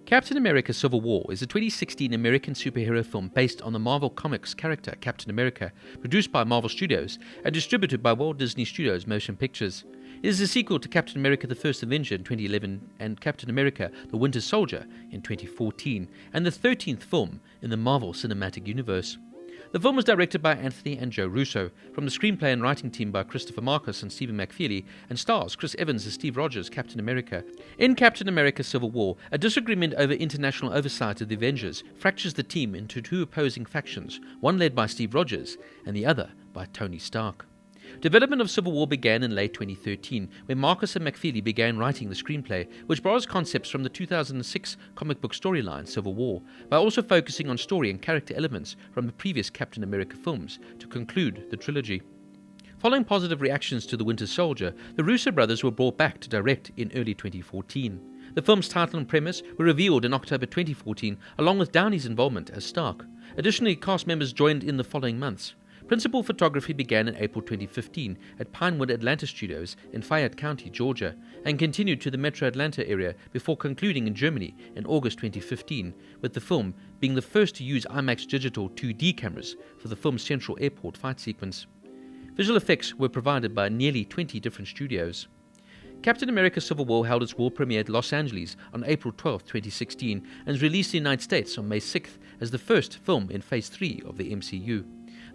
Captain America Civil War is a 2016 American superhero film based on the Marvel Comics character Captain America, produced by Marvel Studios and distributed by Walt Disney Studios Motion Pictures. It is a sequel to Captain America the First Avenger in 2011 and Captain America the Winter Soldier in 2014, and the 13th film in the Marvel Cinematic Universe. The film was directed by Anthony and Joe Russo, from the screenplay and writing team by Christopher Markus and Stephen McFeely, and stars Chris Evans as Steve Rogers, Captain America. In Captain America Civil War, a disagreement over international oversight of the Avengers fractures the team into two opposing factions, one led by Steve Rogers and the other by Tony Stark. Development of Civil War began in late 2013, when Markus and McFeely began writing the screenplay, which borrows concepts from the 2006 comic book storyline Civil War, by also focusing on story and character elements from the previous Captain America films to conclude the trilogy. Following positive reactions to The Winter Soldier, the Russo brothers were brought back to direct in early 2014. The film's title and premise were revealed in October 2014, along with Downey's involvement as Stark. Additionally, cast members joined in the following months. Principal photography began in April 2015 at Pinewood Atlanta Studios in Fayette County, Georgia, and continued to the Metro Atlanta area before concluding in Germany in August 2015, with the film being the first to use IMAX digital 2D cameras for the film's central airport fight sequence. Visual effects were provided by nearly 20 different studios. Captain America Civil War held its world premiere at Los Angeles on April 12, 2016, and was released in the United States on May 6th as the first film in Phase 3 of the MCU.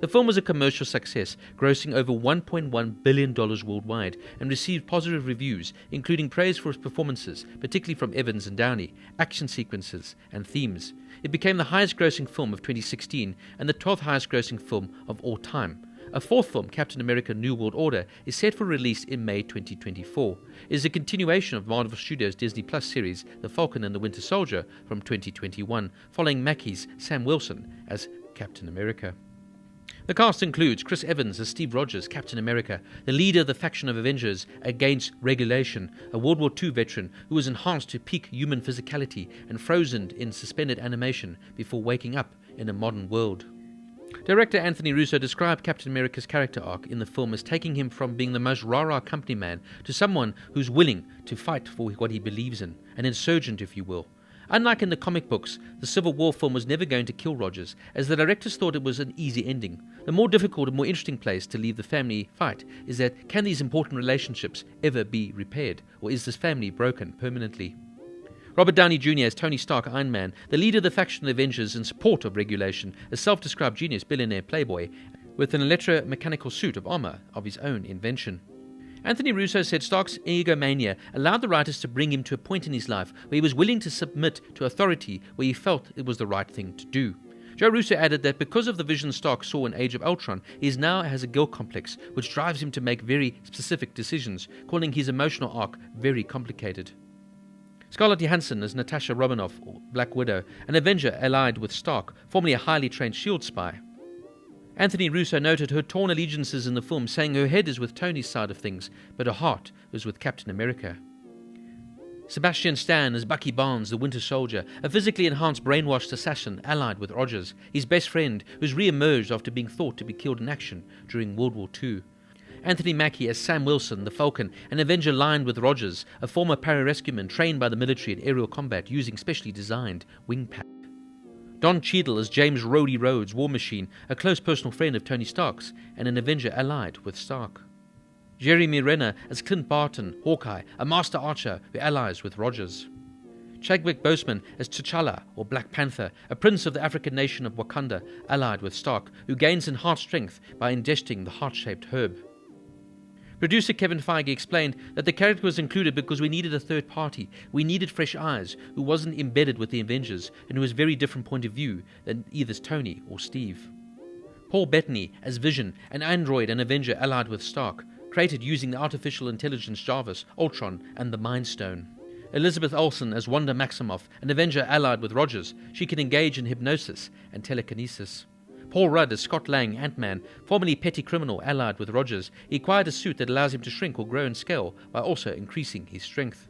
The film was a commercial success, grossing over $1.1 billion worldwide, and received positive reviews, including praise for its performances, particularly from Evans and Downey, action sequences, and themes. It became the highest-grossing film of 2016 and the 12th highest-grossing film of all time. A fourth film, Captain America New World Order, is set for release in May 2024. It is a continuation of Marvel Studios' Disney Plus series The Falcon and the Winter Soldier from 2021, following Mackie's Sam Wilson as Captain America. The cast includes Chris Evans as Steve Rogers, Captain America, the leader of the faction of Avengers against Regulation, a World War II veteran who was enhanced to peak human physicality and frozen in suspended animation before waking up in a modern world. Director Anthony Russo described Captain America's character arc in the film as taking him from being the most rah-rah company man to someone who's willing to fight for what he believes in, an insurgent, if you will. Unlike in the comic books, the Civil War film was never going to kill Rogers, as the directors thought it was an easy ending. The more difficult and more interesting place to leave the family fight is that, can these important relationships ever be repaired, or is this family broken permanently? Robert Downey Jr. as Tony Stark, Iron Man, the leader of the faction of Avengers in support of Regulation, a self-described genius billionaire playboy, with an electromechanical suit of armor of his own invention. Anthony Russo said Stark's egomania allowed the writers to bring him to a point in his life where he was willing to submit to authority where he felt it was the right thing to do. Joe Russo added that because of the vision Stark saw in Age of Ultron, he now has a guilt complex which drives him to make very specific decisions, calling his emotional arc very complicated. Scarlett Johansson as Natasha Romanoff, or Black Widow, an Avenger allied with Stark, formerly a highly trained S.H.I.E.L.D. spy. Anthony Russo noted her torn allegiances in the film, saying her head is with Tony's side of things, but her heart is with Captain America. Sebastian Stan as Bucky Barnes, the Winter Soldier, a physically enhanced brainwashed assassin allied with Rogers, his best friend, who's re-emerged after being thought to be killed in action during World War II. Anthony Mackie as Sam Wilson, the Falcon, an Avenger lined with Rogers, a former pararescueman trained by the military in aerial combat using specially designed wing packs. Don Cheadle as James Rhodey Rhodes, War Machine, a close personal friend of Tony Stark's and an Avenger allied with Stark. Jeremy Renner as Clint Barton, Hawkeye, a master archer who allies with Rogers. Chadwick Boseman as T'Challa, or Black Panther, a prince of the African nation of Wakanda, allied with Stark, who gains enhanced strength by ingesting the heart-shaped herb. Producer Kevin Feige explained that the character was included because we needed a third party. We needed fresh eyes, who wasn't embedded with the Avengers and who has a very different point of view than either Tony or Steve. Paul Bettany as Vision, an android and Avenger allied with Stark, created using the artificial intelligence Jarvis, Ultron, and the Mind Stone. Elizabeth Olsen as Wanda Maximoff, an Avenger allied with Rogers. She can engage in hypnosis and telekinesis. Paul Rudd as Scott Lang, Ant-Man, formerly petty criminal allied with Rogers. He acquired a suit that allows him to shrink or grow in scale while also increasing his strength.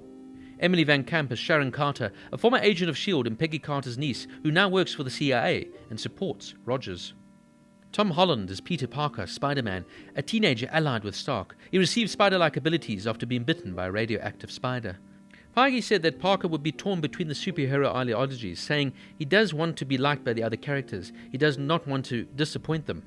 Emily VanCamp as Sharon Carter, a former agent of S.H.I.E.L.D. and Peggy Carter's niece who now works for the CIA and supports Rogers. Tom Holland as Peter Parker, Spider-Man, a teenager allied with Stark. He receives spider-like abilities after being bitten by a radioactive spider. Feige said that Parker would be torn between the superhero ideologies, saying he does want to be liked by the other characters, he does not want to disappoint them,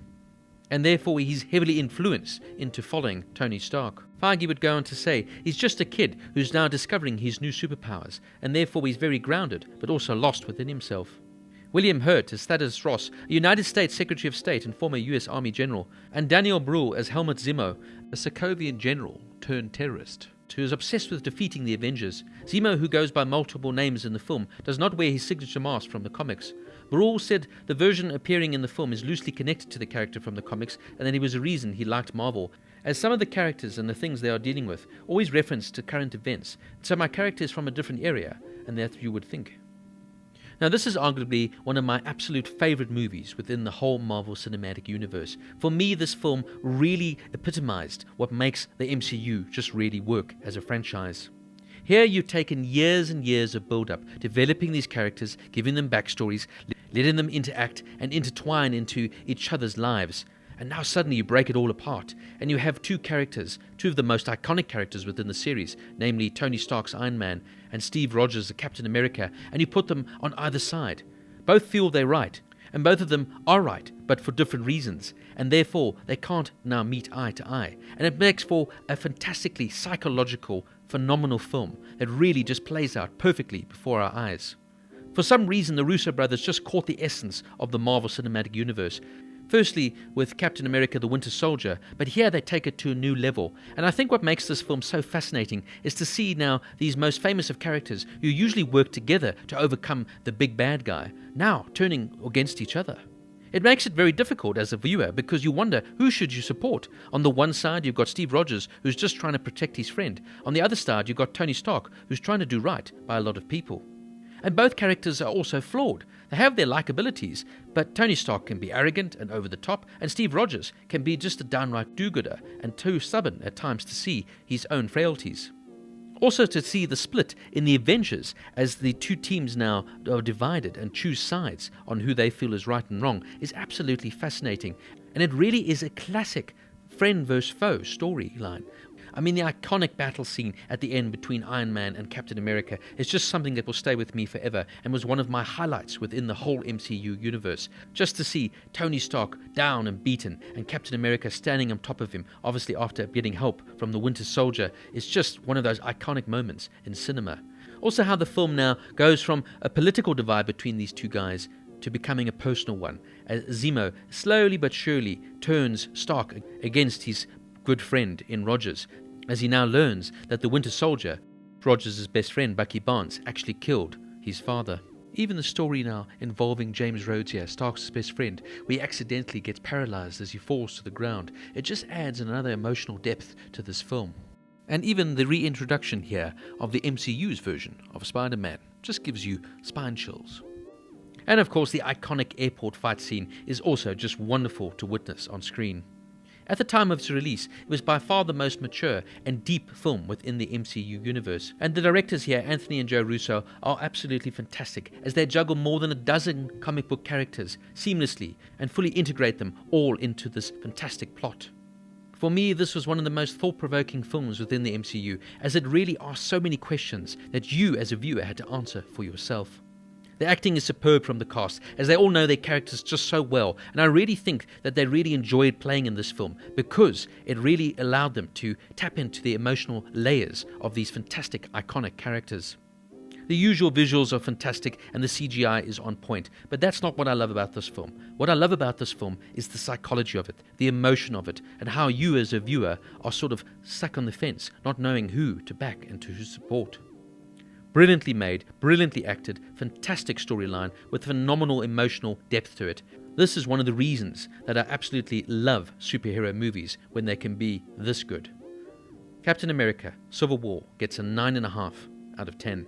and therefore he's heavily influenced into following Tony Stark. Feige would go on to say he's just a kid who's now discovering his new superpowers, and therefore he's very grounded, but also lost within himself. William Hurt as Thaddeus Ross, a United States Secretary of State and former US Army General, and Daniel Brühl as Helmut Zemo, a Sokovian general turned terrorist, who is obsessed with defeating the Avengers. Zemo, who goes by multiple names in the film, does not wear his signature mask from the comics. Brühl said the version appearing in the film is loosely connected to the character from the comics, and that it was a reason he liked Marvel, as some of the characters and the things they are dealing with always reference to current events, so my character is from a different area, and that you would think. Now, this is arguably one of my absolute favorite movies within the whole Marvel Cinematic Universe. For me, this film really epitomized what makes the MCU just really work as a franchise. Here you've taken years and years of build-up, developing these characters, giving them backstories, letting them interact and intertwine into each other's lives. And now suddenly you break it all apart, and you have two characters, two of the most iconic characters within the series, namely Tony Stark's Iron Man and Steve Rogers' the Captain America, and you put them on either side. Both feel they're right, and both of them are right, but for different reasons, and therefore they can't now meet eye to eye. And it makes for a fantastically psychological, phenomenal film that really just plays out perfectly before our eyes. For some reason, the Russo brothers just caught the essence of the Marvel Cinematic Universe. Firstly, with Captain America the Winter Soldier, but here they take it to a new level. And I think what makes this film so fascinating is to see now these most famous of characters who usually work together to overcome the big bad guy, now turning against each other. It makes it very difficult as a viewer because you wonder who should you support. On the one side you've got Steve Rogers, who's just trying to protect his friend. On the other side you've got Tony Stark, who's trying to do right by a lot of people. And both characters are also flawed. They have their likabilities, but Tony Stark can be arrogant and over the top, and Steve Rogers can be just a downright do-gooder and too stubborn at times to see his own frailties. Also to see the split in the Avengers as the two teams now are divided and choose sides on who they feel is right and wrong is absolutely fascinating, and it really is a classic friend versus foe storyline. I mean, the iconic battle scene at the end between Iron Man and Captain America is just something that will stay with me forever and was one of my highlights within the whole MCU universe. Just to see Tony Stark down and beaten and Captain America standing on top of him, obviously after getting help from the Winter Soldier, is just one of those iconic moments in cinema. Also how the film now goes from a political divide between these two guys to becoming a personal one, as Zemo slowly but surely turns Stark against his good friend in Rogers, as he now learns that the Winter Soldier, Rogers' best friend Bucky Barnes, actually killed his father. Even the story now involving James Rhodes here, Stark's best friend, where he accidentally gets paralyzed as he falls to the ground, it just adds another emotional depth to this film. And even the reintroduction here of the MCU's version of Spider-Man just gives you spine chills. And of course the iconic airport fight scene is also just wonderful to witness on screen. At the time of its release, it was by far the most mature and deep film within the MCU universe. And the directors here, Anthony and Joe Russo, are absolutely fantastic as they juggle more than a dozen comic book characters seamlessly and fully integrate them all into this fantastic plot. For me, this was one of the most thought-provoking films within the MCU, as it really asked so many questions that you as a viewer had to answer for yourself. The acting is superb from the cast, as they all know their characters just so well, and I really think that they really enjoyed playing in this film because it really allowed them to tap into the emotional layers of these fantastic, iconic characters. The usual visuals are fantastic and the CGI is on point, but that's not what I love about this film. What I love about this film is the psychology of it, the emotion of it, and how you as a viewer are sort of stuck on the fence, not knowing who to back and to support. Brilliantly made, brilliantly acted, fantastic storyline with phenomenal emotional depth to it. This is one of the reasons that I absolutely love superhero movies when they can be this good. Captain America: Civil War gets a 9.5 out of 10.